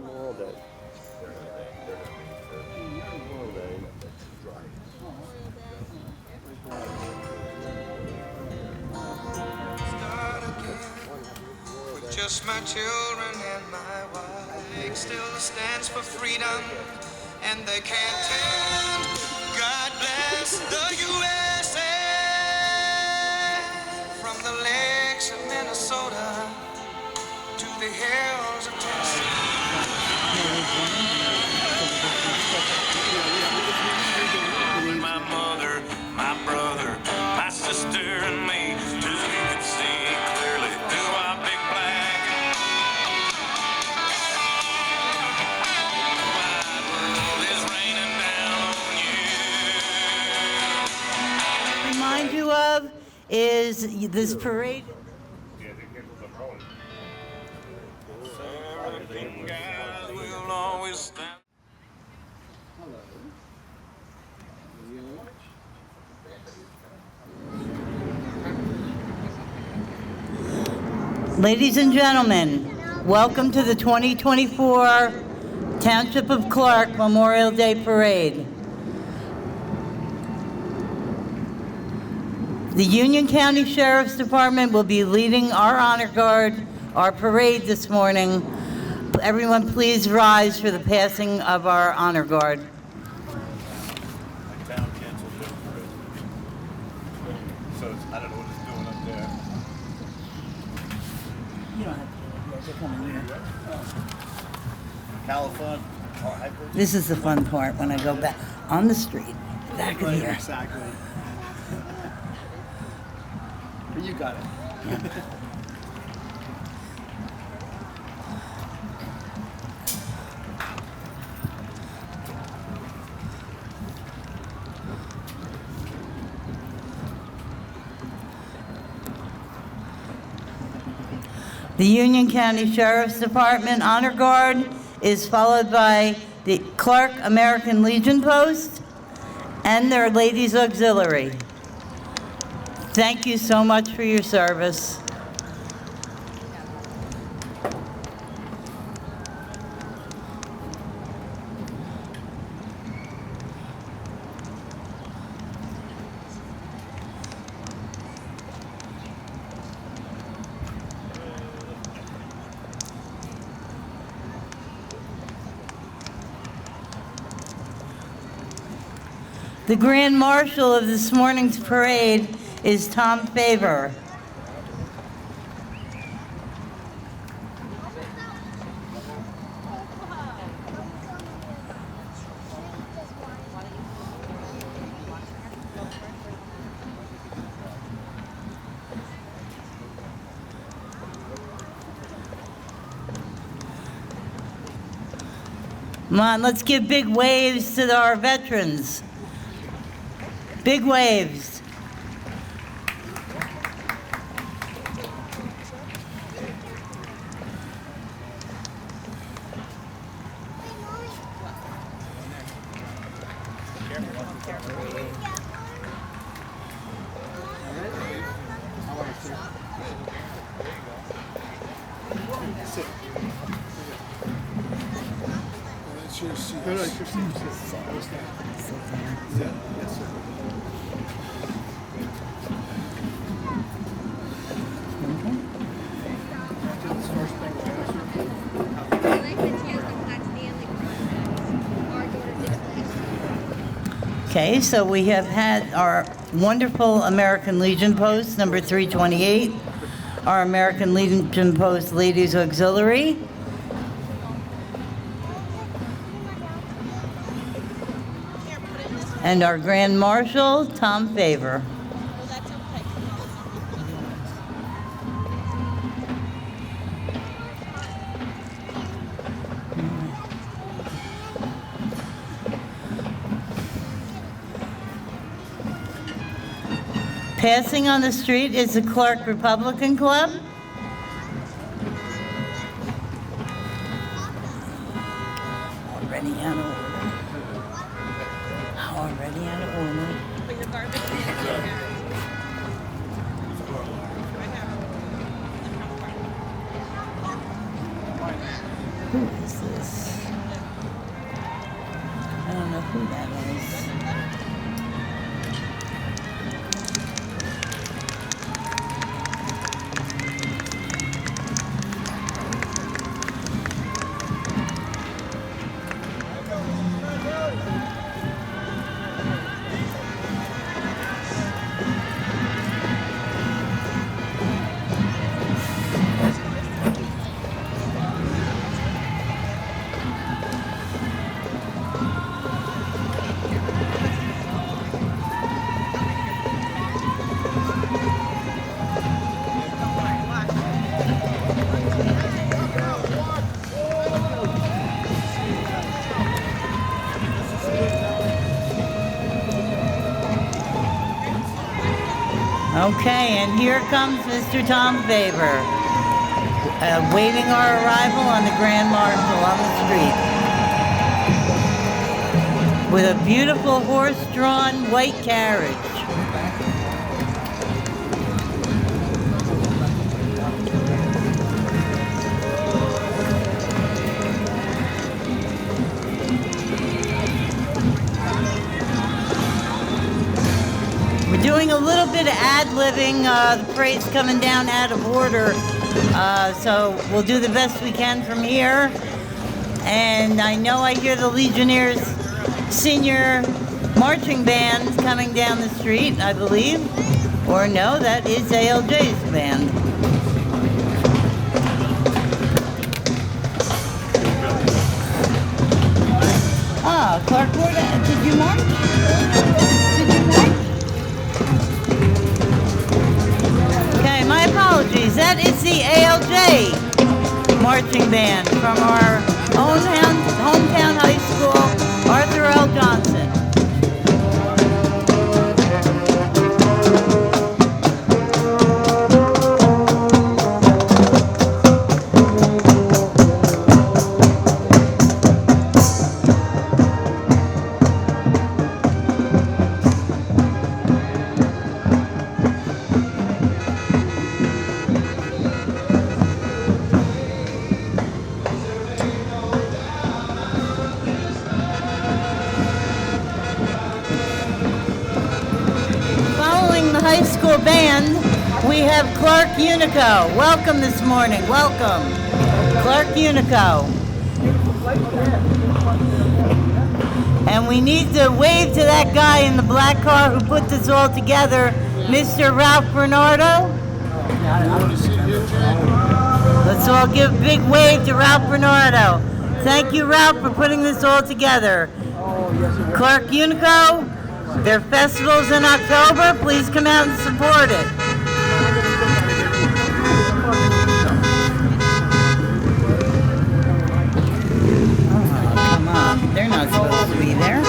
Memorial Day. Memorial Day. Start again with just my children and my wife. Still stands for freedom, and they can't tell. God bless the USA. From the lakes of Minnesota to the hills of Tennessee. My mother, my brother, my sister, and me, till you could see clearly through our big black wide world is raining down on you. Remind you of is this parade. Everything, guys, will always stand. Ladies and gentlemen, welcome to the 2024 Township of Clark Memorial Day Parade. The Union County Sheriff's Department will be leading our honor guard, our parade this morning. Everyone please rise for the passing of our honor guard. Town canceled their parade. So I don't know what it's doing up there. You don't have to come in here. California. This is the fun part when I go back on the street, back in here. Exactly. You got it. The Union County Sheriff's Department Honor Guard is followed by the Clark American Legion Post and their Ladies Auxiliary. Thank you so much for your service. The Grand Marshal of this morning's parade is Tom Favor. Come on, let's give big waves to our veterans. Big waves. Okay, so we have had our wonderful American Legion Post, number 328, our American Legion Post Ladies Auxiliary, and our Grand Marshal, Tom Favor. Passing on the street is the Clark Republican Club. Already out of order. Already out of order. Put your garbage Who is this? Okay, and here comes Mr. Tom Favor, waiting our arrival on the Grand Marshal on the street with a beautiful horse-drawn white carriage. We're doing a little bit of ad-libbing. The parade's coming down out of order, so we'll do the best we can from here. And I know I hear the Legionnaires Senior Marching Band coming down the street, I believe. Or no, that is ALJ's band. Ah, Clark, did you march? Did you march? Okay, my apologies. That is the ALJ marching band from our hometown high school, Arthur L. Johnson. High school band, we have Clark Unico. Welcome this morning. Welcome. Clark Unico. And we need to wave to that guy in the black car who put this all together, Mr. Ralph Bernardo. Let's all give a big wave to Ralph Bernardo. Thank you, Ralph, for putting this all together. Clark Unico. Their festival's in October. Please come out and support it. Oh, come on. They're not supposed to be there.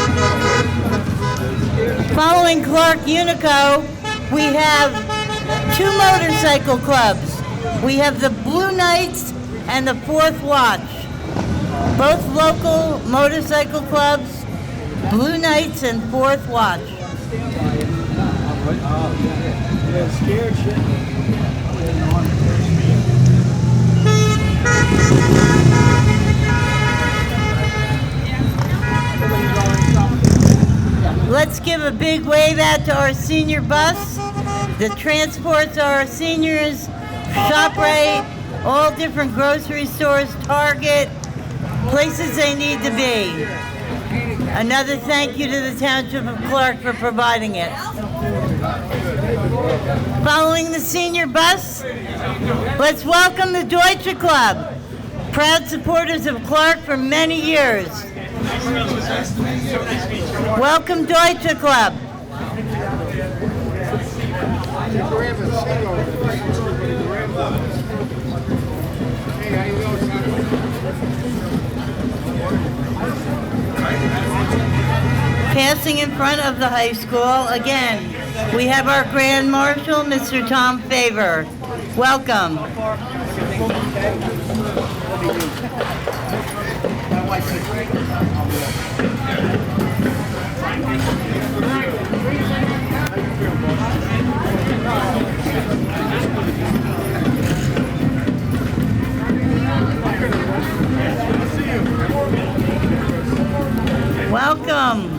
Following Clark Unico, we have two motorcycle clubs. We have the Blue Knights and the Fourth Watch. Both local motorcycle clubs. Blue Knights and Fourth Watch. Let's give a big wave out to our senior bus that transports our seniors, ShopRite, all different grocery stores, Target, places they need to be. Another thank you to the Township of Clark for providing it. Following the senior bus, let's welcome the Deutsche Club, proud supporters of Clark for many years. Welcome, Deutsche Club. Passing in front of the high school, again, we have our Grand Marshal, Mr. Tom Favor. Welcome. Welcome.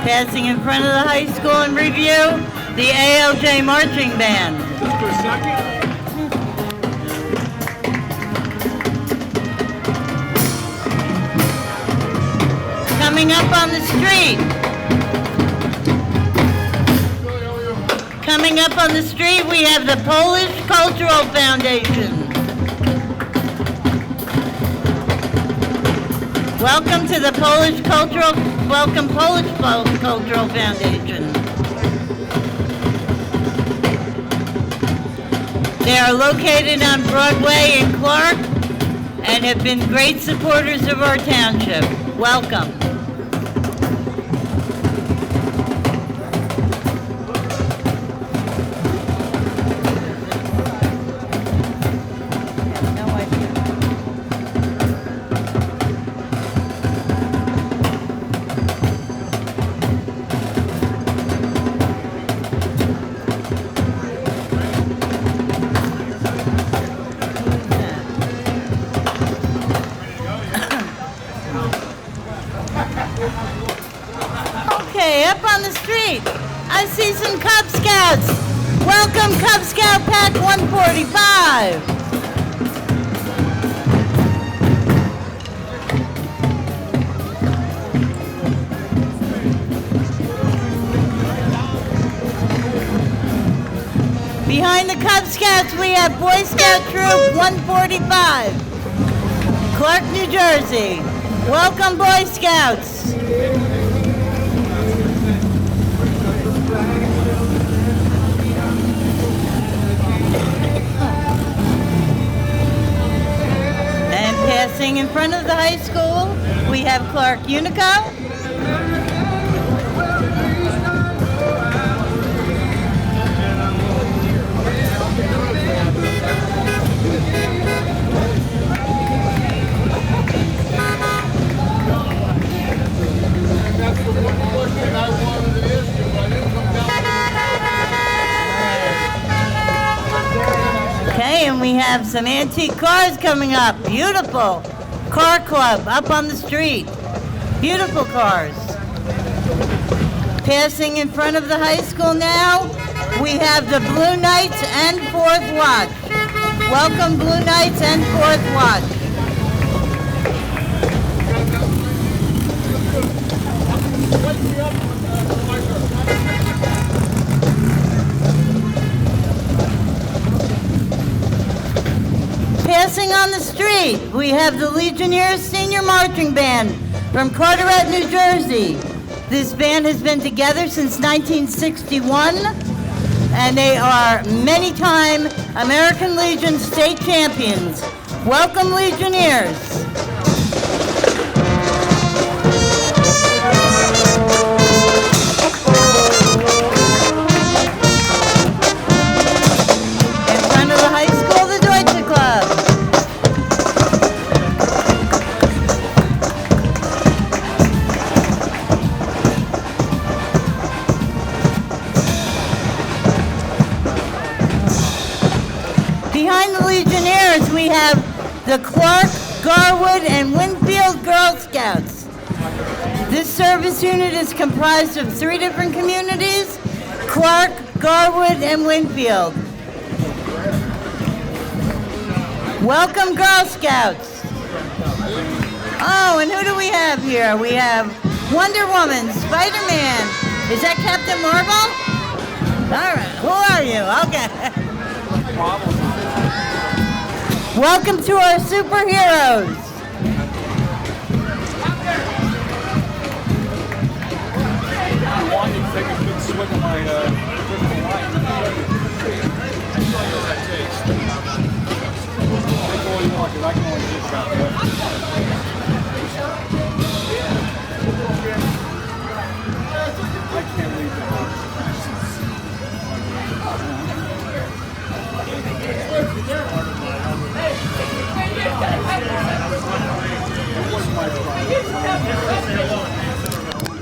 Passing in front of the high school in review, the ALJ Marching Band. Just for a second. Coming up on the street. Coming up on the street, we have the Polish Cultural Foundation. Welcome to the Polish Cultural Foundation. They are located on Broadway in Clark, and have been great supporters of our township. Welcome. Okay, up on the street, I see some Cub Scouts. Welcome, Cub Scout Pack 145. Behind the Cub Scouts, we have Boy Scout Troop 145, Clark, New Jersey. Welcome, Boy Scouts. And passing in front of the high school, we have Clark Unico. Okay, and we have some antique cars coming up. Beautiful. Car club up on the street. Beautiful cars. Passing in front of the high school now, we have the Blue Knights and 4th Watch. Welcome, Blue Knights and 4th Watch. Passing on the street, we have the Legionnaires Senior Marching Band from Carteret, New Jersey. This band has been together since 1961, and they are many-time American Legion state champions. Welcome, Legionnaires. In front of the high school, the Deutsche Club. Behind the Legionnaires, we have the Clark, Garwood, and Winfield Girl Scouts. This service unit is comprised of 3 different communities: Clark, Garwood, and Winfield. Welcome, Girl Scouts. Oh, and who do we have here? We have Wonder Woman, Spider-Man. Is that Captain Marvel? All right, who are you? Okay. Welcome to our superheroes. I want you to take a good swig of my crystal wine. Take all you want, because I can only drink about I can't leave the house.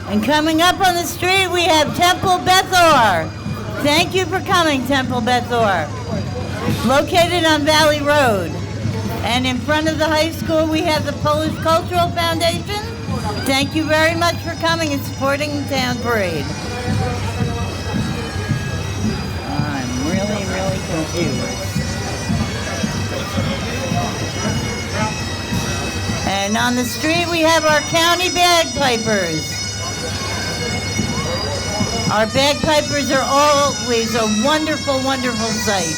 And coming up on the street, we have Temple Bethor. Thank you for coming, Temple Bethor. Located on Valley Road. And in front of the high school, we have the Polish Cultural Foundation. Thank you very much for coming and supporting the town parade. I'm really confused. And on the street, we have our county bagpipers. Our bagpipers are always a wonderful, wonderful sight.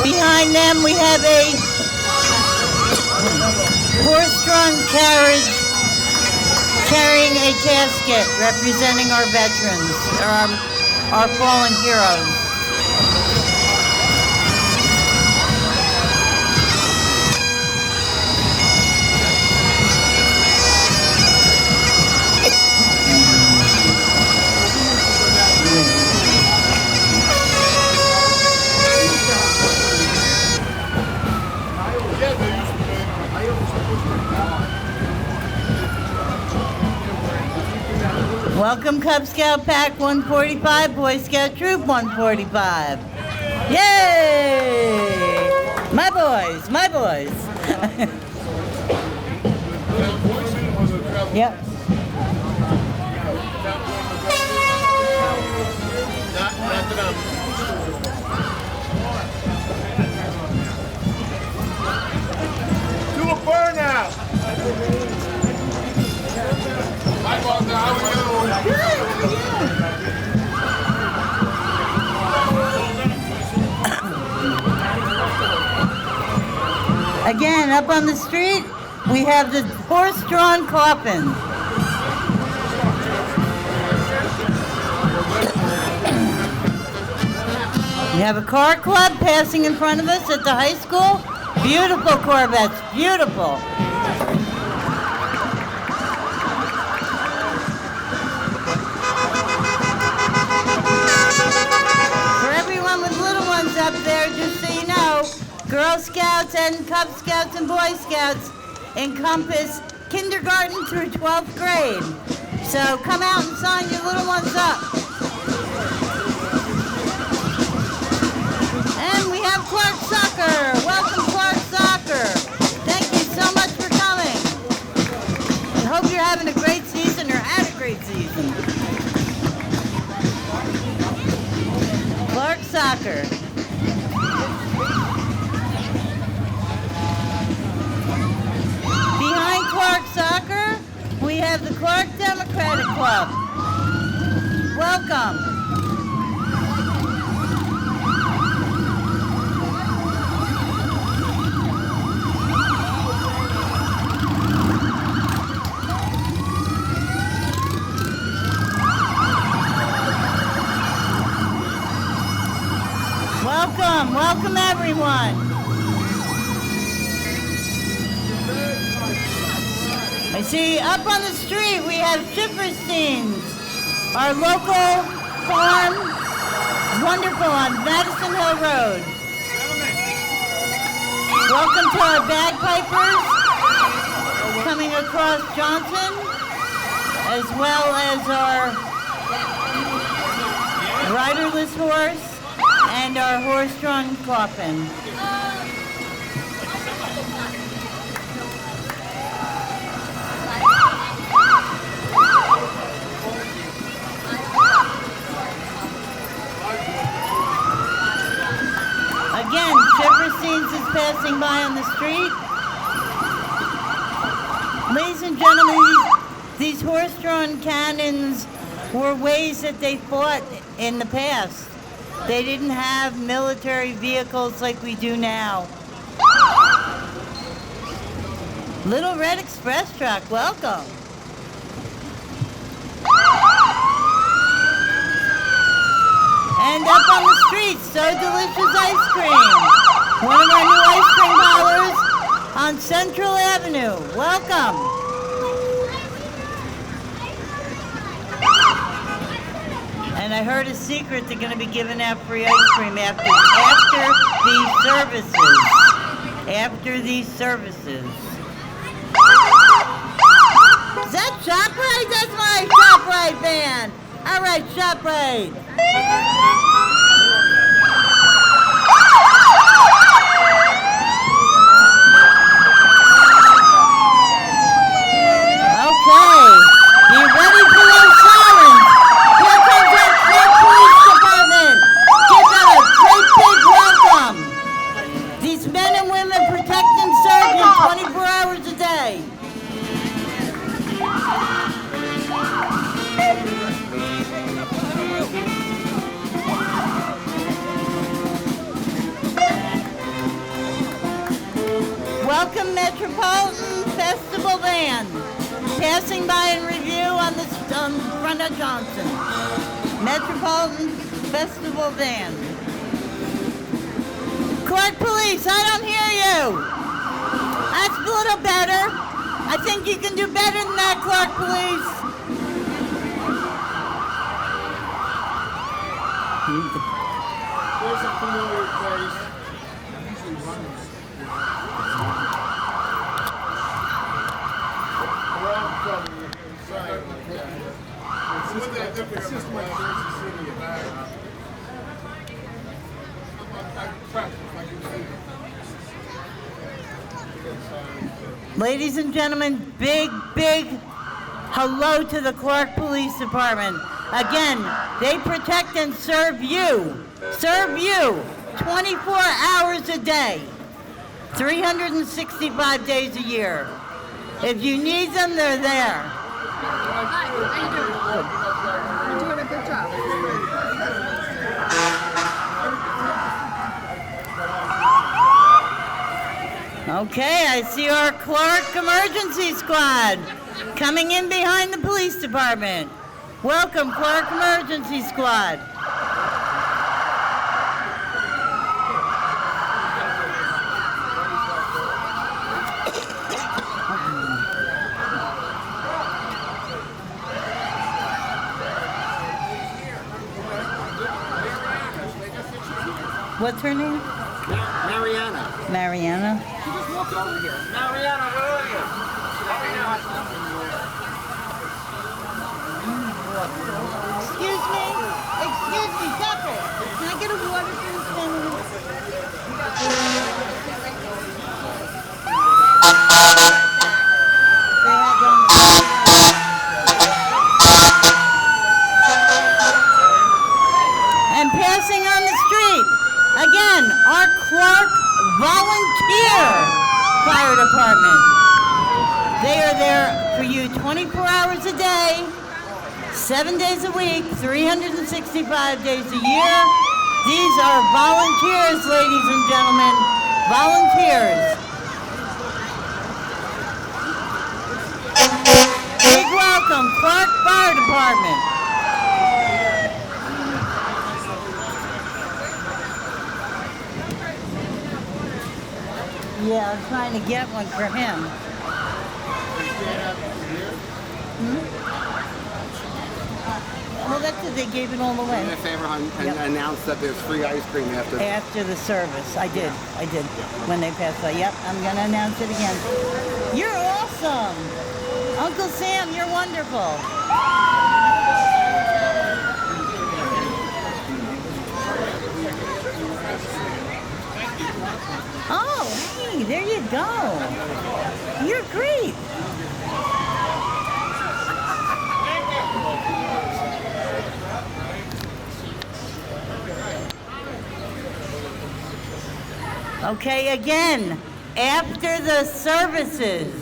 Behind them, we have a horse-drawn carriage carrying a casket representing our veterans, or our fallen heroes. Welcome Cub Scout Pack 145, Boy Scout Troop 145. Yay! My boys, my boys. Yep. Do a burnout! Hi, Walter. How are you? Again, up on the street, we have the horse-drawn coffin. We have a car club passing in front of us at the high school. Beautiful Corvettes, beautiful. For everyone with little ones up there, just so you know, Girl Scouts and Cub Scouts and Boy Scouts encompass kindergarten through 12th grade. So come out and sign your little ones up. And we have Clark Soccer. Welcome, Clark Soccer. Thank you so much for coming. I hope you're having a great season or had a great season. Clark Soccer. Behind Clark Soccer, we have the Clark Democratic Club. Welcome. Welcome, welcome everyone. I see up on the street we have Schifferstein's, our local farm, wonderful on Madison Hill Road. Welcome to our bagpipers coming across Johnson, as well as our riderless horse and our horse-drawn coffin. Again, Schifferstein's is passing by on the street. Ladies and gentlemen, these horse-drawn cannons were ways that they fought in the past. They didn't have military vehicles like we do now. Little Red Express truck, welcome. And up on the street, So Delicious Ice Cream. One of our new ice cream parlors on Central Avenue. Welcome. And I heard a secret, they're going to be giving out free ice cream after these services. After these services. Is that ShopRite? That's my ShopRite band. All right, ShopRite. Okay, you ready for those sirens? Here comes our Clark Police Department. Give them a great big welcome. These men and women protect and serve you 24 hours a day. Welcome Metropolitan Festival Band. Passing by in review on the front of Johnson. Metropolitan Festival Band. Clark Police, I don't hear you. That's a little better. I think you can do better than that, Clark Police. There's a familiar place. Where I'm from, inside. Ladies and gentlemen, big hello to the Clark Police Department. Again, they protect and serve you 24 hours a day, 365 days a year. If you need them, they're there. Hi, how you doing? You're doing a good job. Okay, I see our Clark Emergency Squad coming in behind the police department. Welcome, Clark Emergency Squad. What's her name? Mariana. Mariana. She just walked over here. Mariana, where are you? Excuse me, Tucker. Can I get a water for this gentleman? They have and passing on the street, again, our Clark Volunteer Fire Department. They are there for you 24 hours a day, 7 days a week, 365 days a year. These are volunteers, ladies and gentlemen, volunteers. Big welcome, Clark Fire Department. Yeah, I'm trying to get one for him. Well, that's it. They gave it all away. Do me a favor, hon, and Yep. announce that there's free ice cream after. After the service. I did. When they passed by. Yep, I'm going to announce it again. You're awesome. Uncle Sam, you're wonderful. Oh, hey, there you go. You're great. Okay, again, after the services,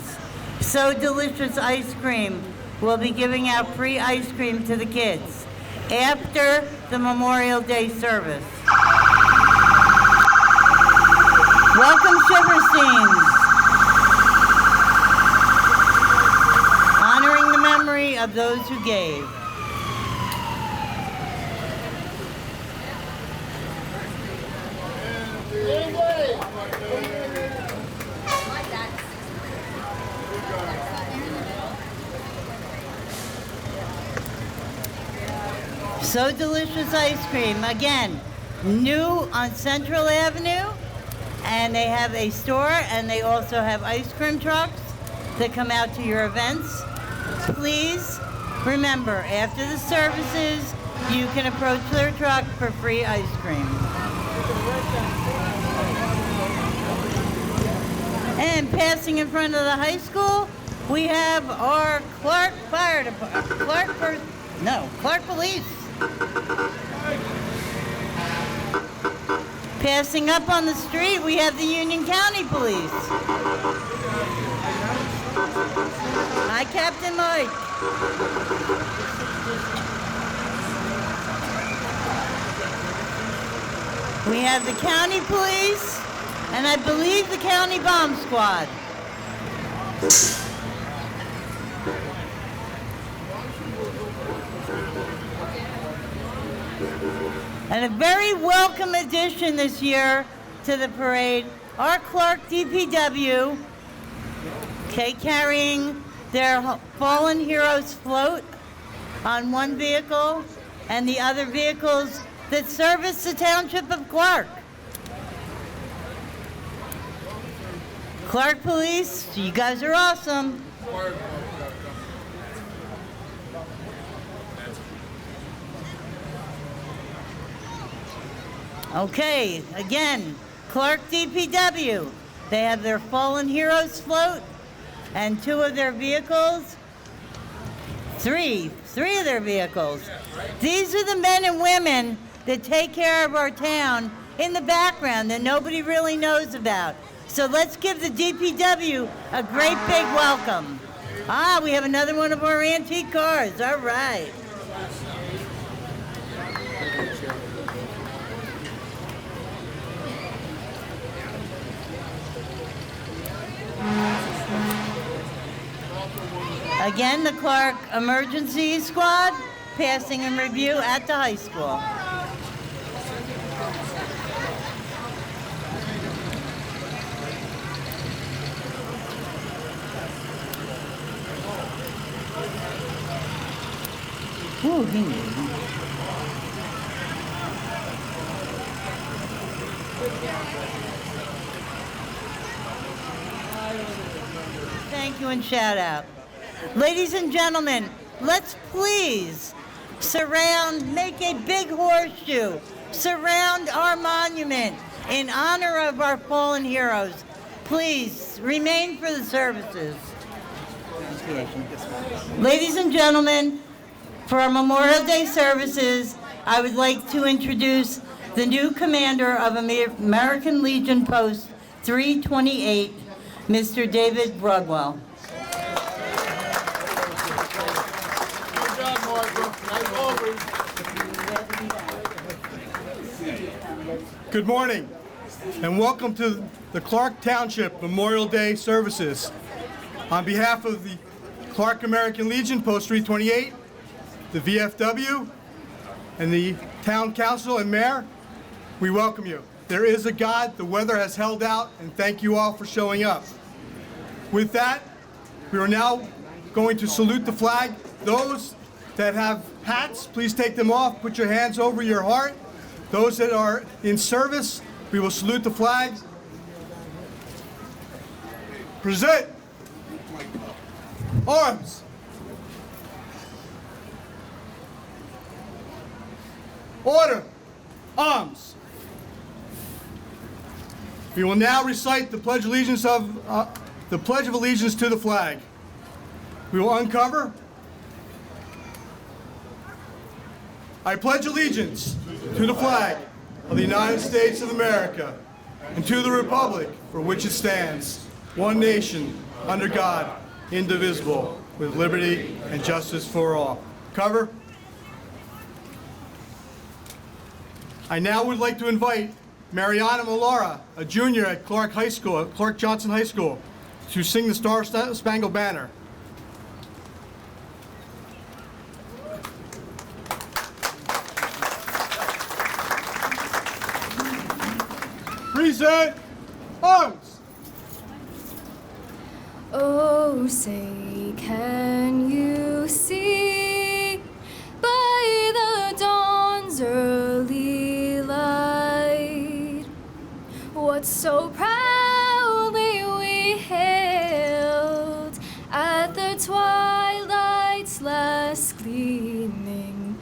So Delicious Ice Cream will be giving out free ice cream to the kids after the Memorial Day service. Welcome, Shiversteins. Honoring the memory of those who gave. So Delicious Ice Cream, again, new on Central Avenue, and they have a store, and they also have ice cream trucks that come out to your events. Please remember, after the services, you can approach their truck for free ice cream. And passing in front of the high school, we have our Clark Fire Department, Clark Police. Passing up on the street, we have the Union County Police. Hi, Captain Mike. We have the County Police, and I believe the County Bomb Squad. And a very welcome addition this year to the parade, our Clark DPW, carrying their fallen heroes float on one vehicle and the other vehicles that service the Township of Clark. Clark Police, you guys are awesome. Okay, again, Clark DPW. They have their Fallen Heroes float and two of their vehicles. Three of their vehicles. These are the men and women that take care of our town in the background that nobody really knows about. So let's give the DPW a great big welcome. Ah, we have another one of our antique cars. All right. Again, the Clark Emergency Squad, passing in review at the high school. Ooh, he knew. Thank you and shout out. Ladies and gentlemen, let's please make a big horseshoe, surround our monument in honor of our fallen heroes. Please remain for the services. Ladies and gentlemen, for our Memorial Day services, I would like to introduce the new commander of American Legion Post 328, Mr. David Broadwell. Good morning, and welcome to the Clark Township Memorial Day services. On behalf of the Clark American Legion Post 328, the VFW, and the Town Council and Mayor, we welcome you. There is a God, the weather has held out, and thank you all for showing up. With that, we are now going to salute the flag. Those that have hats, please take them off, put your hands over your heart. Those that are in service, we will salute the flag. Present. Arms. Order. Arms. We will now recite the Pledge of Allegiance to the flag. We will uncover. I pledge allegiance to the flag of the United States of America and to the republic for which it stands, one nation, under God, indivisible, with liberty and justice for all. Cover. I now would like to invite Mariana Malara, a junior at Clark Johnson High School, to sing the Star Spangled Banner. Present. Arms. Oh, say, can you see by the dawn's early light what so proudly we hailed at the twilight's last gleaming,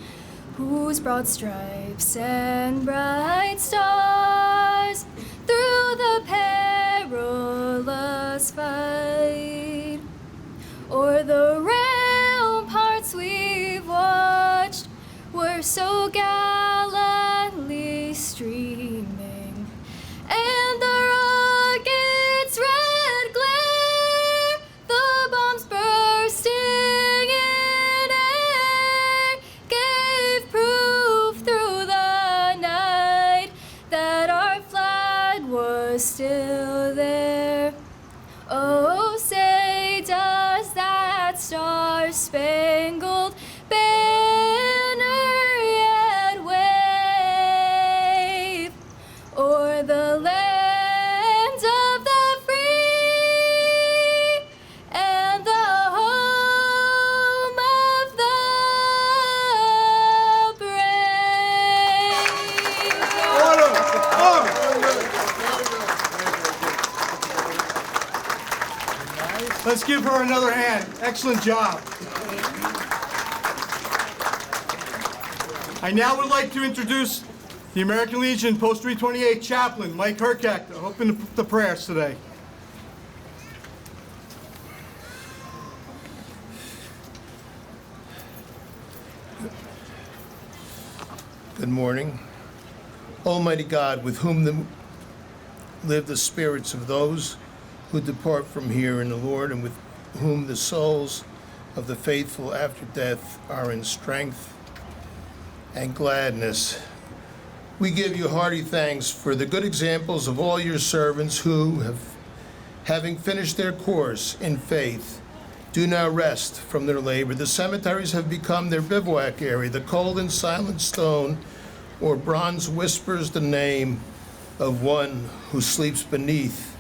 whose broad stripes and bright stars through the perilous fight o'er the ramparts we've watched were so gallantly streaming, and the rocket's red glare, the bombs bursting in air, gave proof through the night that our flag was still there. Oh, say, does that star-spangled banner yet wave o'er the land of the free and the home of the brave? Order. Arms. Let's give her another hand. Excellent job. I now would like to introduce the American Legion Post 328 Chaplain, Mike Herkak, to open the prayers today. Good morning. Almighty God, with whom live the spirits of those who depart from here in the Lord, and with whom the souls of the faithful after death are in strength and gladness. We give you hearty thanks for the good examples of all your servants who, having finished their course in faith, do now rest from their labor. The cemeteries have become their bivouac area. The cold and silent stone or bronze whispers the name of one who sleeps beneath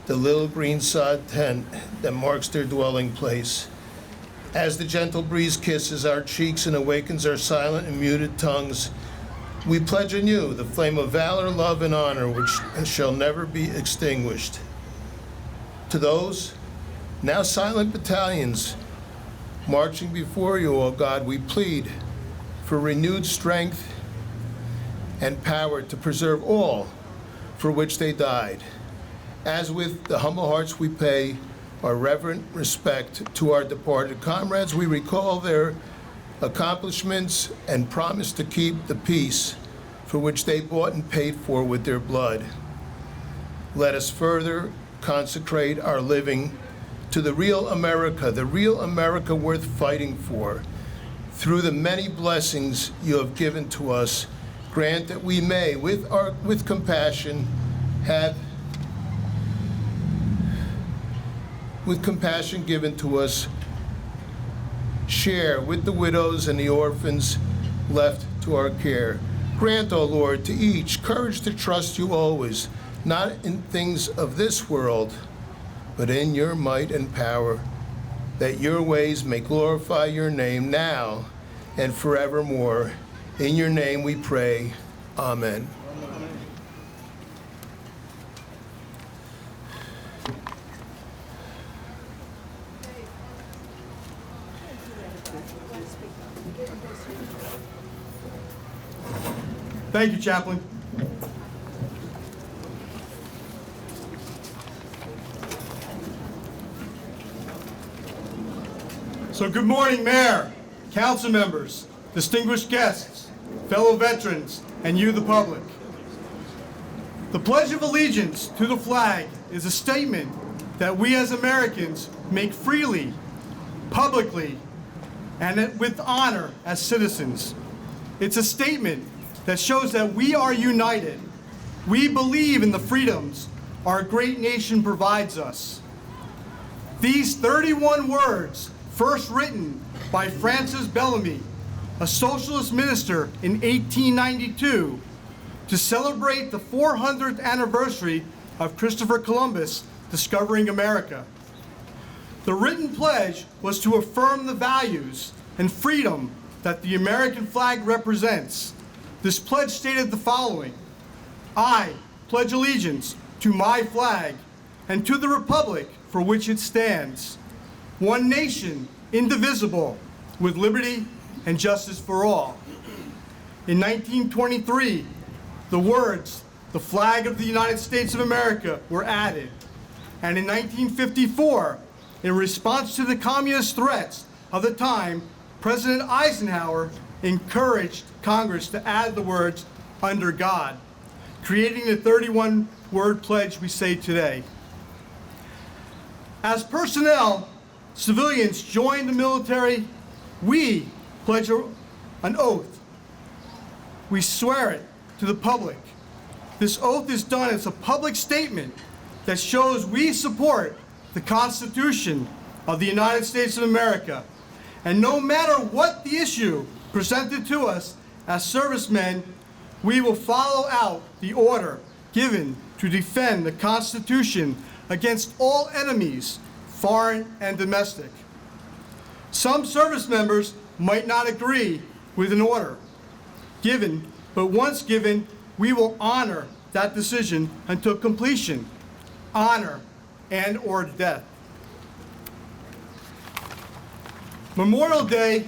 the little green sod tent that marks their dwelling place. As the gentle breeze kisses our cheeks and awakens our silent and muted tongues, we pledge anew the flame of valor, love, and honor which shall never be extinguished. To those now silent battalions marching before you, O God, we plead for renewed strength and power to preserve all for which they died. As with the humble hearts we pay our reverent respect to our departed comrades, we recall their accomplishments and promise to keep the peace for which they bought and paid for with their blood. Let us further consecrate our living to the real America worth fighting for. Through the many blessings you have given to us, grant that we may, with compassion, given to us, share with the widows and the orphans left to our care. Grant, O Lord, to each courage to trust you always, not in things of this world, but in your might and power, that your ways may glorify your name now and forevermore. In your name we pray. Amen. Thank you, Chaplain. So good morning, Mayor, council members, distinguished guests, fellow veterans, and you, the public. The Pledge of Allegiance to the flag is a statement that we as Americans make freely, publicly, and with honor as citizens. It's a statement that shows that we are united. We believe in the freedoms our great nation provides us. These 31 words, first written by Francis Bellamy, a socialist minister in 1892, to celebrate the 400th anniversary of Christopher Columbus discovering America. The written pledge was to affirm the values and freedom that the American flag represents. This pledge stated the following: I pledge allegiance to my flag and to the republic for which it stands, one nation, indivisible, with liberty and justice for all. In 1923, the words, the flag of the United States of America, were added. And in 1954, in response to the communist threats of the time, President Eisenhower encouraged Congress to add the words, under God, creating the 31-word pledge we say today. As personnel, civilians join the military, we pledge an oath. We swear it to the public. This oath is done as a public statement that shows we support the Constitution of the United States of America. And no matter what the issue presented to us as servicemen, we will follow out the order given to defend the Constitution against all enemies, foreign and domestic. Some service members might not agree with an order given, but once given, we will honor that decision until completion, honor, and or death. Memorial Day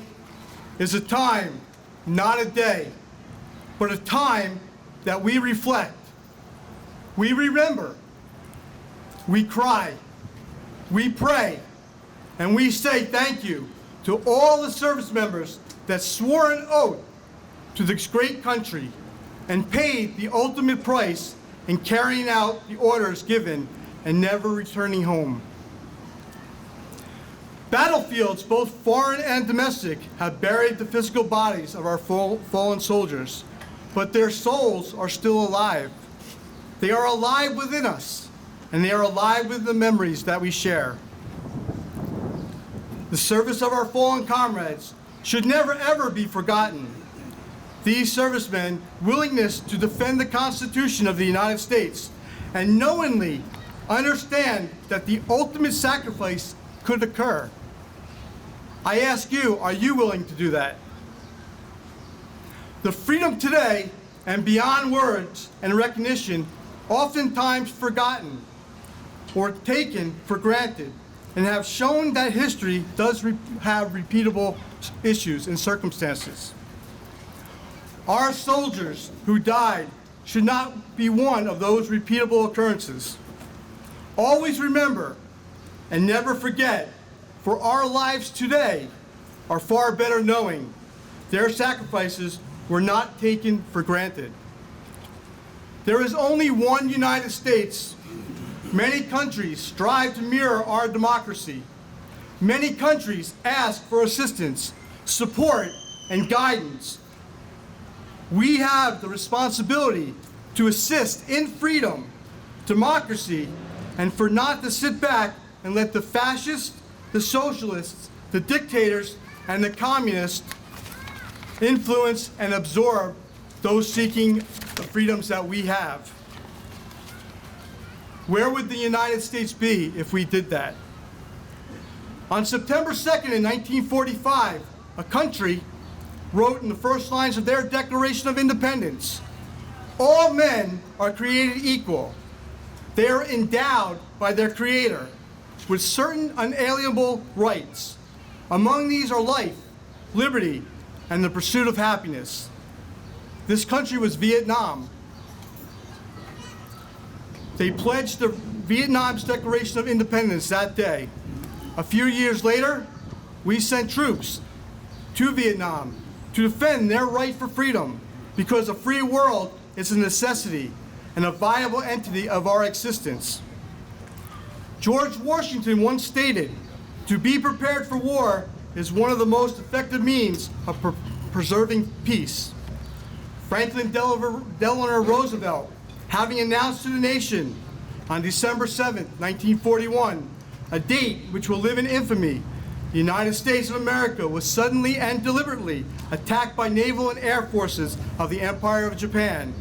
is a time, not a day, but a time that we reflect, we remember, we cry, we pray, and we say thank you to all the service members that swore an oath to this great country and paid the ultimate price in carrying out the orders given and never returning home. Battlefields, both foreign and domestic, have buried the physical bodies of our fallen soldiers, but their souls are still alive. They are alive within us, and they are alive with the memories that we share. The service of our fallen comrades should never ever be forgotten. These servicemen' willingness to defend the Constitution of the United States and knowingly understand that the ultimate sacrifice could occur. I ask you, are you willing to do that? The freedom today and beyond words and recognition, oftentimes forgotten or taken for granted, and have shown that history does have repeatable issues and circumstances. Our soldiers who died should not be one of those repeatable occurrences. Always remember and never forget, for our lives today are far better knowing their sacrifices were not taken for granted. There is only one United States. Many countries strive to mirror our democracy. Many countries ask for assistance, support, and guidance. We have the responsibility to assist in freedom, democracy, and for not to sit back and let the fascists, the socialists, the dictators, and the communists influence and absorb those seeking the freedoms that we have. Where would the United States be if we did that? On September 2nd in 1945, a country wrote in the first lines of their Declaration of Independence, "All men are created equal. They are endowed by their Creator with certain unalienable rights. Among these are life, liberty, and the pursuit of happiness." This country was Vietnam. They pledged the Vietnam's Declaration of Independence that day. A few years later, we sent troops to Vietnam to defend their right for freedom, because a free world is a necessity and a viable entity of our existence. George Washington once stated, "To be prepared for war is one of the most effective means of preserving peace." Franklin Delano Roosevelt, having announced to the nation on December 7th, 1941, a date which will live in infamy, the United States of America was suddenly and deliberately attacked by naval and air forces of the Empire of Japan.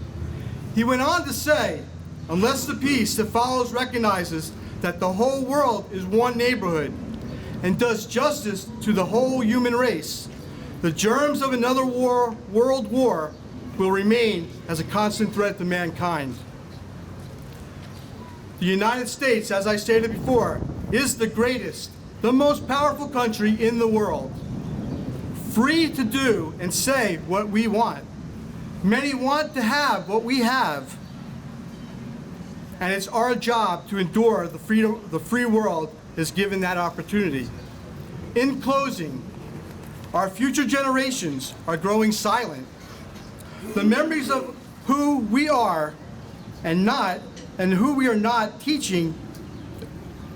He went on to say, "Unless the peace that follows recognizes that the whole world is one neighborhood and does justice to the whole human race, the germs of another world war will remain as a constant threat to mankind." The United States, as I stated before, is the greatest, the most powerful country in the world, free to do and say what we want. Many want to have what we have, and it's our job to endure the freedom the free world is given that opportunity. In closing, our future generations are growing silent. The memories of who we are and who we are not teaching,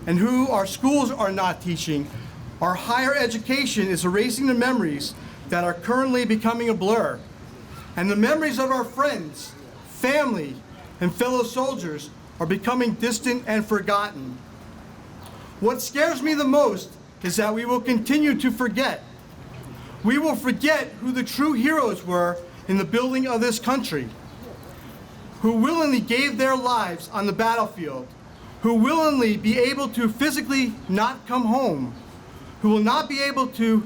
and who our schools are not teaching, our higher education is erasing the memories that are currently becoming a blur. And the memories of our friends, family, and fellow soldiers are becoming distant and forgotten. What scares me the most is that we will continue to forget. We will forget who the true heroes were in the building of this country, who willingly gave their lives on the battlefield, who willingly be able to physically not come home, who will not be able to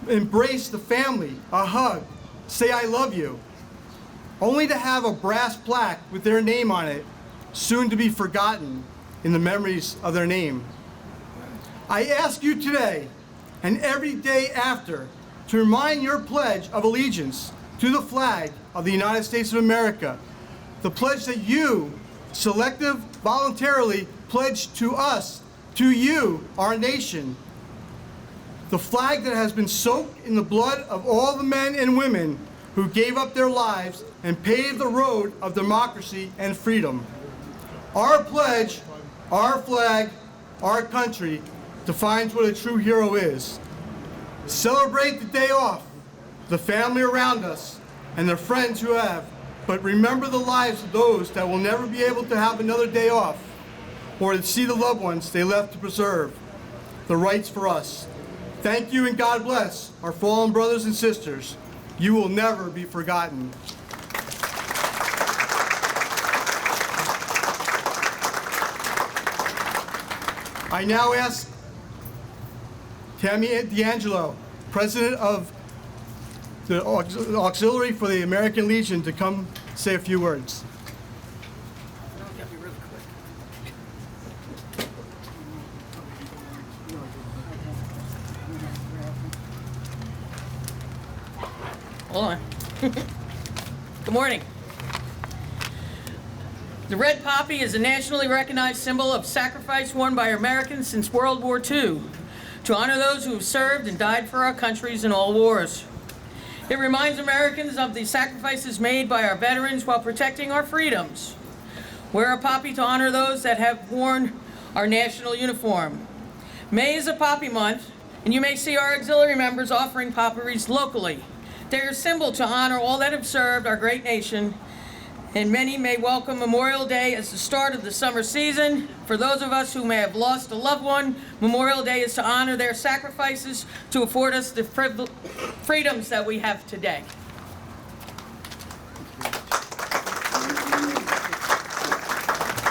embrace the family, a hug, say "I love you," only to have a brass plaque with their name on it, soon to be forgotten in the memories of their name. I ask you today, and every day after, to remind your pledge of allegiance to the flag of the United States of America. The pledge that you, selective, voluntarily, pledged to us, to you, our nation. The flag that has been soaked in the blood of all the men and women who gave up their lives and paved the road of democracy and freedom. Our pledge, our flag, our country defines what a true hero is. Celebrate the day off, the family around us, and the friends who have, but remember the lives of those that will never be able to have another day off or to see the loved ones they left to preserve the rights for us. Thank you and God bless our fallen brothers and sisters. You will never be forgotten. I now ask Tammy D'Angelo, President of the Auxiliary for the American Legion, to come say a few words. Hold on. Good morning. The red poppy is a nationally recognized symbol of sacrifice won by Americans since World War II to honor those who have served and died for our countries in all wars. It reminds Americans of the sacrifices made by our veterans while protecting our freedoms. Wear a poppy to honor those that have worn our national uniform. May is a poppy month, and you may see our auxiliary members offering poppy wreaths locally. They are a symbol to honor all that have served our great nation, and many may welcome Memorial Day as the start of the summer season. For those of us who may have lost a loved one, Memorial Day is to honor their sacrifices to afford us the freedoms that we have today.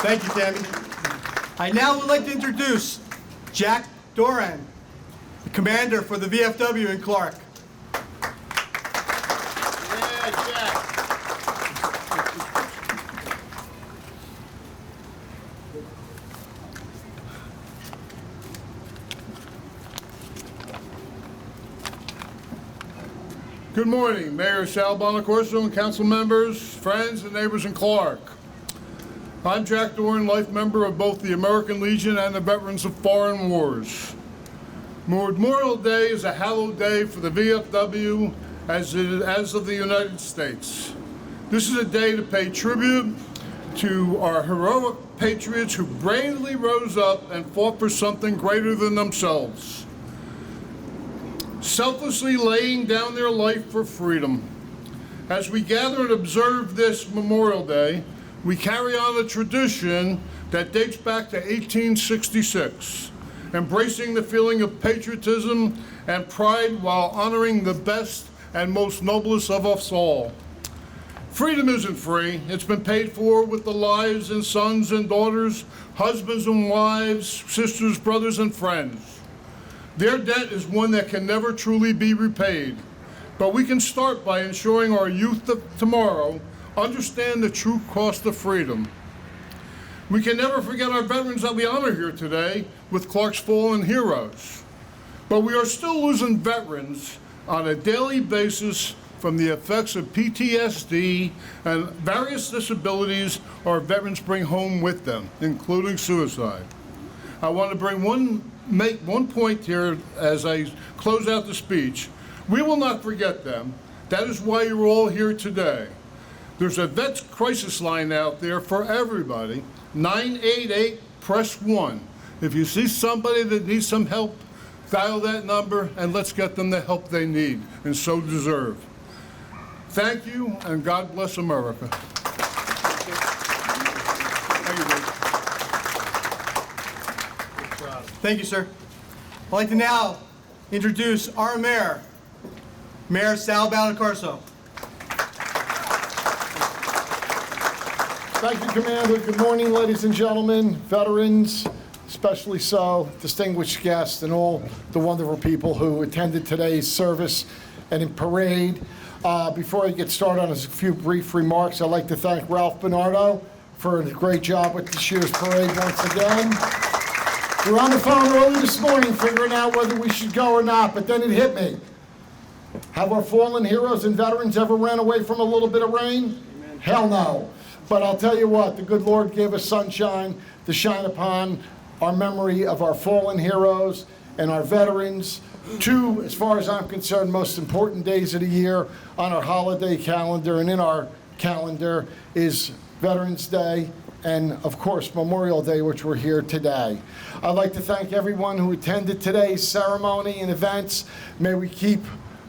Thank you, Tammy. I now would like to introduce Jack Doran, the commander for the VFW in Clark. Good morning, Mayor Sal Bonacorso and council members, friends and neighbors in Clark. I'm Jack Doran, life member of both the American Legion and the Veterans of Foreign Wars. Memorial Day is a hallowed day for the VFW as of the United States. This is a day to pay tribute to our heroic patriots who bravely rose up and fought for something greater than themselves, selflessly laying down their life for freedom. As we gather and observe this Memorial Day, we carry on a tradition that dates back to 1866, embracing the feeling of patriotism and pride while honoring the best and most noblest of us all. Freedom isn't free. It's been paid for with the lives and sons and daughters, husbands and wives, sisters, brothers, and friends. Their debt is one that can never truly be repaid, but we can start by ensuring our youth of tomorrow understand the true cost of freedom. We can never forget our veterans that we honor here today with Clark's fallen heroes, but we are still losing veterans on a daily basis from the effects of PTSD and various disabilities our veterans bring home with them, including suicide. I want to make one point here as I close out the speech. We will not forget them. That is why you're all here today. There's a Vets Crisis line out there for everybody, 988, press 1. If you see somebody that needs some help, dial that number and let's get them the help they need and so deserve. Thank you, and God bless America. Thank you, Dave. Thank you, sir. I'd like to now introduce our mayor, Mayor Sal Bonacorso. Thank you, Commander. Good morning, ladies and gentlemen, veterans, especially so, distinguished guests, and all the wonderful people who attended today's service and in parade. Before I get started on a few brief remarks, I'd like to thank Ralph Bernardo for a great job with this year's parade once again. We were on the phone early this morning figuring out whether we should go or not, but then it hit me. Have our fallen heroes and veterans ever ran away from a little bit of rain? Hell no. But I'll tell you what, the good Lord gave us sunshine to shine upon our memory of our fallen heroes and our veterans. Two, as far as I'm concerned, most important days of the year on our holiday calendar and in our calendar is Veterans Day and, of course, Memorial Day, which we're here today. I'd like to thank everyone who attended today's ceremony and events. May we keep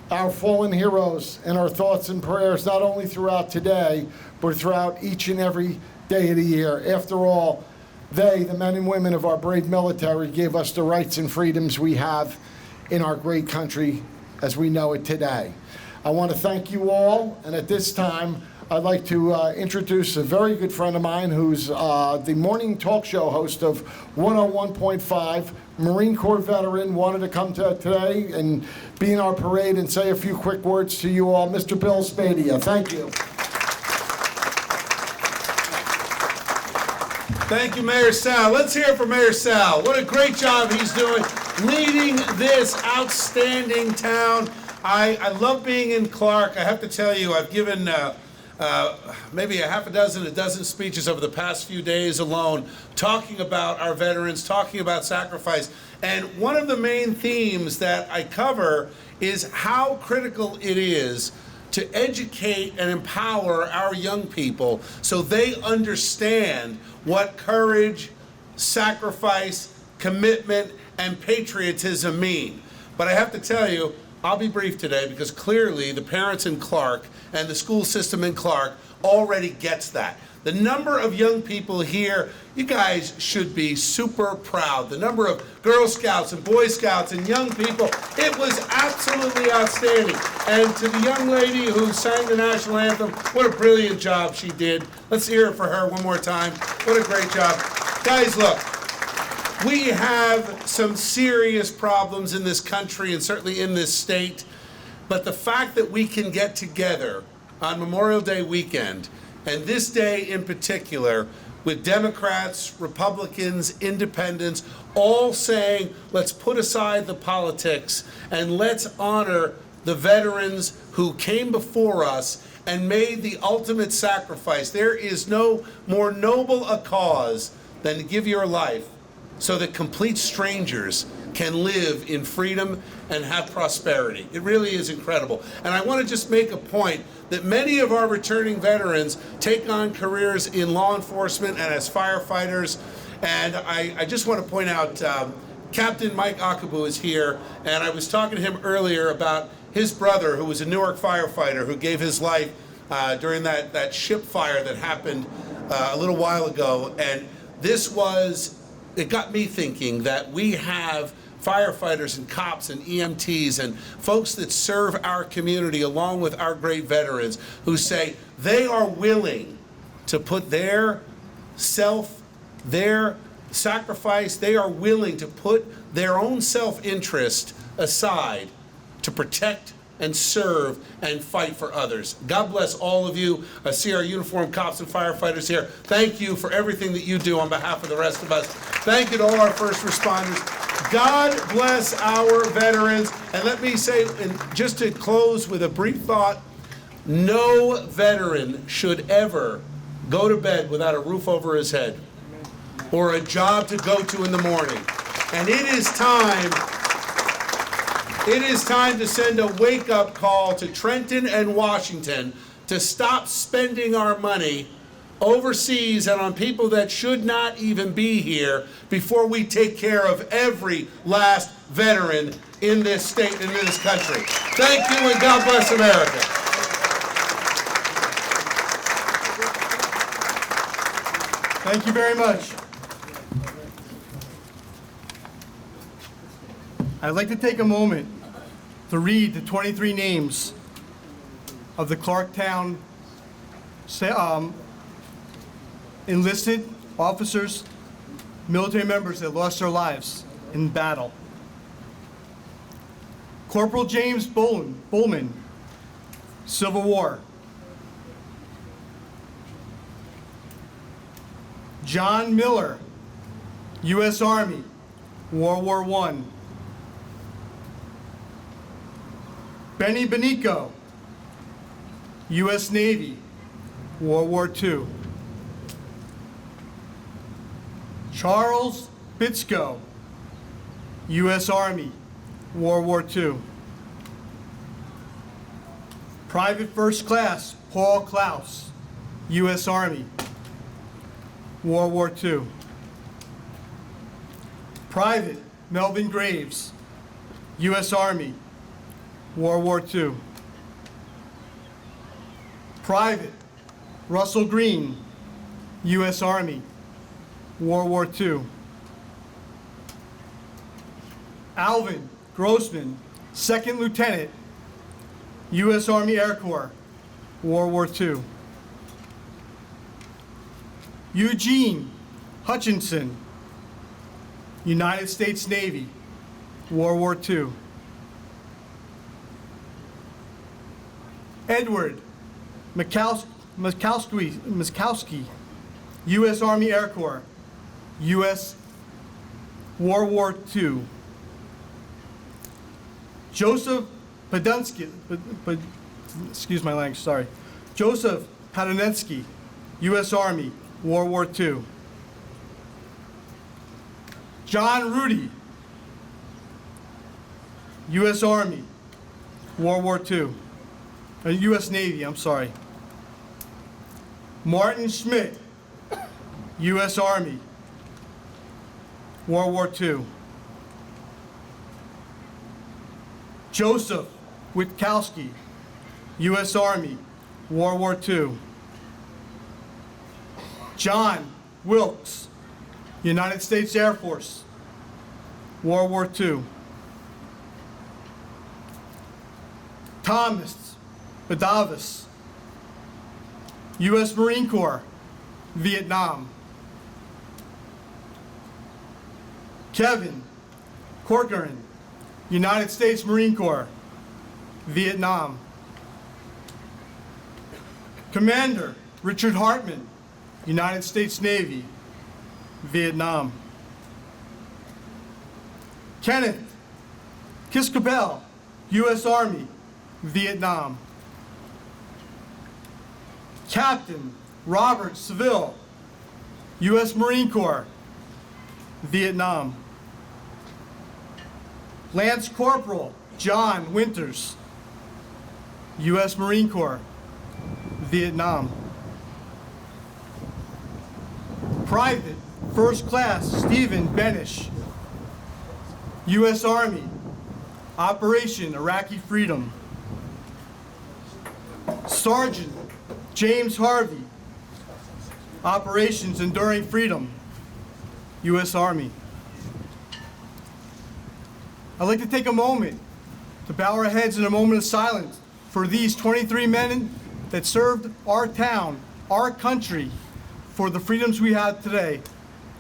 our fallen heroes in our thoughts and prayers, not only throughout today, but throughout each and every day of the year. After all, they, the men and women of our brave military, gave us the rights and freedoms we have in our great country as we know it today. I want to thank you all, and at this time, I'd like to introduce a very good friend of mine who's the morning talk show host of 101.5, Marine Corps veteran, wanted to come to today and be in our parade and say a few quick words to you all. Mr. Bill Spadia, thank you. Thank you, Mayor Sal. Let's hear it for Mayor Sal. What a great job he's doing leading this outstanding town. I love being in Clark. I have to tell you, I've given maybe a dozen speeches over the past few days alone, talking about our veterans, talking about sacrifice. And one of the main themes that I cover is how critical it is to educate and empower our young people so they understand what courage, sacrifice, commitment, and patriotism mean. But I have to tell you, I'll be brief today because clearly the parents in Clark and the school system in Clark already gets that. The number of young people here, you guys should be super proud. The number of Girl Scouts and Boy Scouts and young people, it was absolutely outstanding. And to the young lady who sang the national anthem, what a brilliant job she did. Let's hear it for her one more time. What a great job. Guys, look, we have some serious problems in this country and certainly in this state, but the fact that we can get together on Memorial Day weekend, and this day in particular, with Democrats, Republicans, Independents, all saying, let's put aside the politics and let's honor the veterans who came before us and made the ultimate sacrifice. There is no more noble a cause than to give your life so that complete strangers can live in freedom and have prosperity. It really is incredible. And I want to just make a point that many of our returning veterans take on careers in law enforcement and as firefighters. And I just want to point out, Captain Mike Akabu is here, and I was talking to him earlier about his brother, who was a Newark firefighter, who gave his life during that ship fire that happened a little while ago. And it got me thinking that we have firefighters and cops and EMTs and folks that serve our community along with our great veterans who say they are willing to put their sacrifice, they are willing to put their own self-interest aside to protect and serve and fight for others. God bless all of you. I see our uniformed cops and firefighters here. Thank you for everything that you do on behalf of the rest of us. Thank you to all our first responders. God bless our veterans. And let me say, and just to close with a brief thought, no veteran should ever go to bed without a roof over his head or a job to go to in the morning. And it is time to send a wake-up call to Trenton and Washington to stop spending our money overseas and on people that should not even be here before we take care of every last veteran in this state and in this country. Thank you, and God bless America. Thank you very much. I'd like to take a moment to read the 23 names of the Clarktown enlisted officers, military members that lost their lives in battle. Corporal James Bowman, Civil War. John Miller, U.S. Army, World War I. Benny Benico, U.S. Navy, World War II. Charles Bitsko, U.S. Army, World War II. Private First Class Paul Klaus, U.S. Army, World War II. Private Melvin Graves, U.S. Army, World War II. Private Russell Green, U.S. Army, World War II. Alvin Grossman, Second Lieutenant, U.S. Army Air Corps, World War II. Eugene Hutchinson, United States Navy, World War II. Edward Miskowski, U.S. Army Air Corps, U.S. World War II. Joseph Podunsky, excuse my language, sorry. Joseph Padanetsky, U.S. Army, World War II. John Rudy, U.S. Army, World War II. U.S. Navy, I'm sorry. Martin Schmidt, U.S. Army, World War II. Joseph Witkowski, U.S. Army, World War II. John Wilkes, United States Air Force, World War II. Thomas Badavis, U.S. Marine Corps, Vietnam. Kevin Corcoran, United States Marine Corps, Vietnam. Commander Richard Hartman, United States Navy, Vietnam. Kenneth Kiskabel, U.S. Army, Vietnam. Captain Robert Seville, U.S. Marine Corps, Vietnam. Lance Corporal John Winters, U.S. Marine Corps, Vietnam. Private First Class Stephen Benish, U.S. Army, Operation Iraqi Freedom. Sergeant James Harvey, Operations Enduring Freedom, U.S. Army. I'd like to take a moment to bow our heads in a moment of silence for these 23 men that served our town, our country, for the freedoms we have today.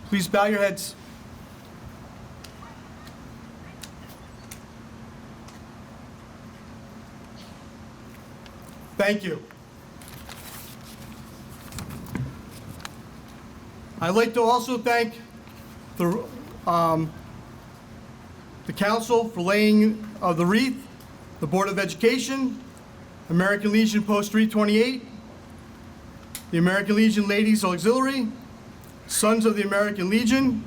Please bow your heads. Thank you. I'd like to also thank the council for laying the wreath, the Board of Education, American Legion Post 328, the American Legion Ladies Auxiliary, Sons of the American Legion,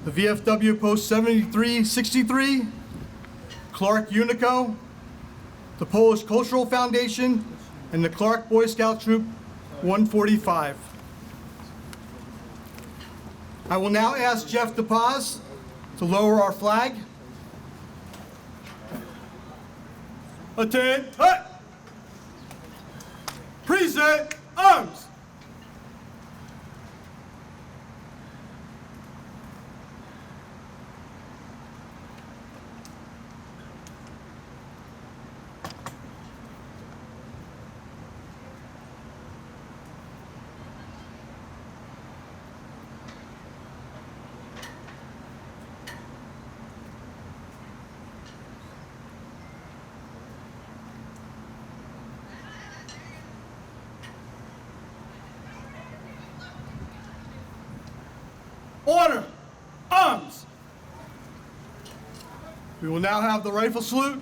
the VFW Post 7363, Clark Unico, the Polish Cultural Foundation, and the Clark Boy Scout Troop 145. I will now ask Jeff DePaz to lower our flag. Attend, hut! Present arms! Order! Arms! We will now have the rifle salute.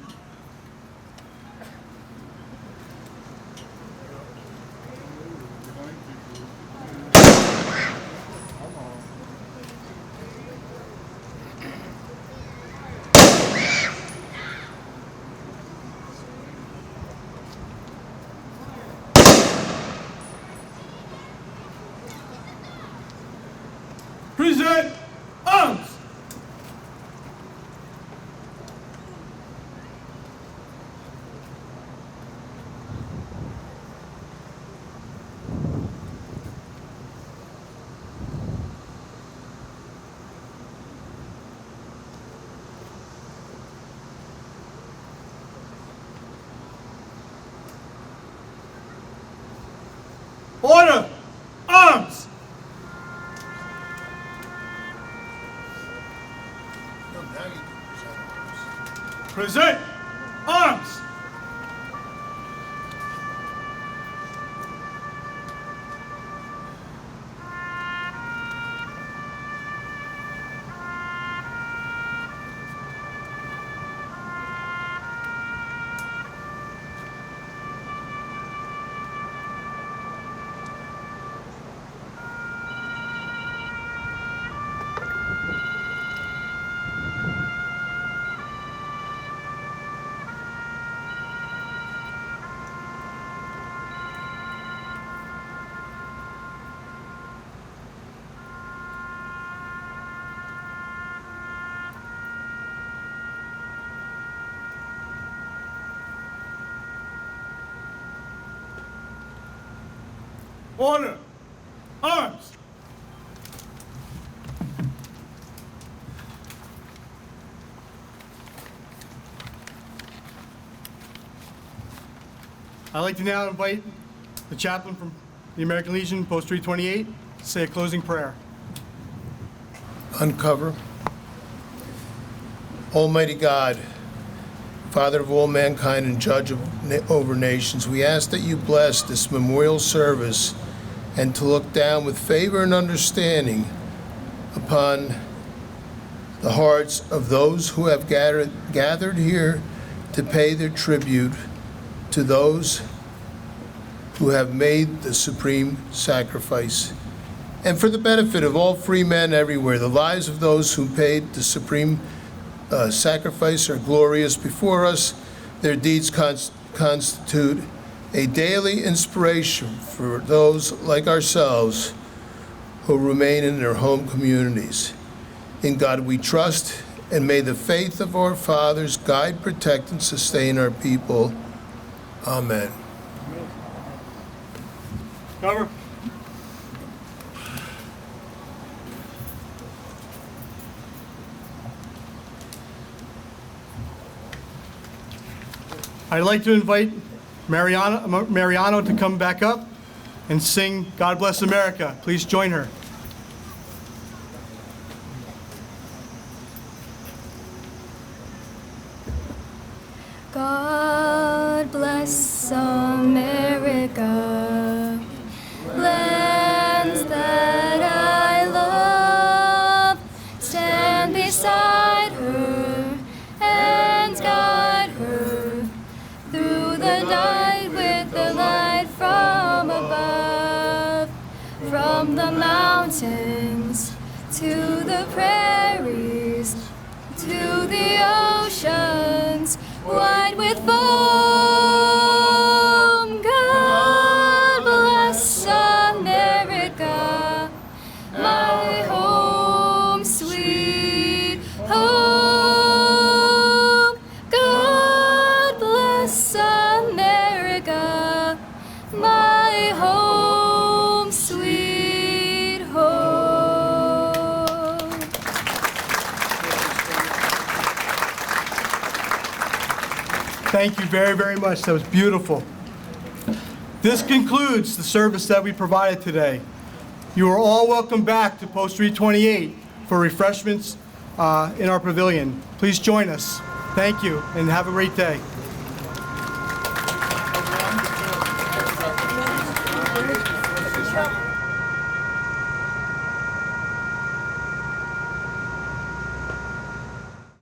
Order! Arms! Present! Arms! Order! Arms! I'd like to now invite the chaplain from the American Legion, Post 328, to say a closing prayer. Uncover. Almighty God, Father of all mankind and Judge over nations, we ask that you bless this memorial service and to look down with favor and understanding upon the hearts of those who have gathered here to pay their tribute to those who have made the supreme sacrifice. And for the benefit of all free men everywhere, the lives of those who paid the supreme sacrifice are glorious before us. Their deeds constitute a daily inspiration for those like ourselves who remain in their home communities. In God we trust, and may the faith of our fathers guide, protect, and sustain our people. Amen. Cover. I'd like to invite Mariano to come back up and sing God Bless America. Please join her. God bless America, lands that I love. Stand beside her and guide her through the night with the light from above. From the mountains to the prairies, to the oceans wide with foam. God bless America, my home, sweet home. God bless America, my home, sweet home. Thank you very, very much. That was beautiful. This concludes the service that we provided today. You are all welcome back to Post 328 for refreshments in our pavilion. Please join us. Thank you, and have a great day.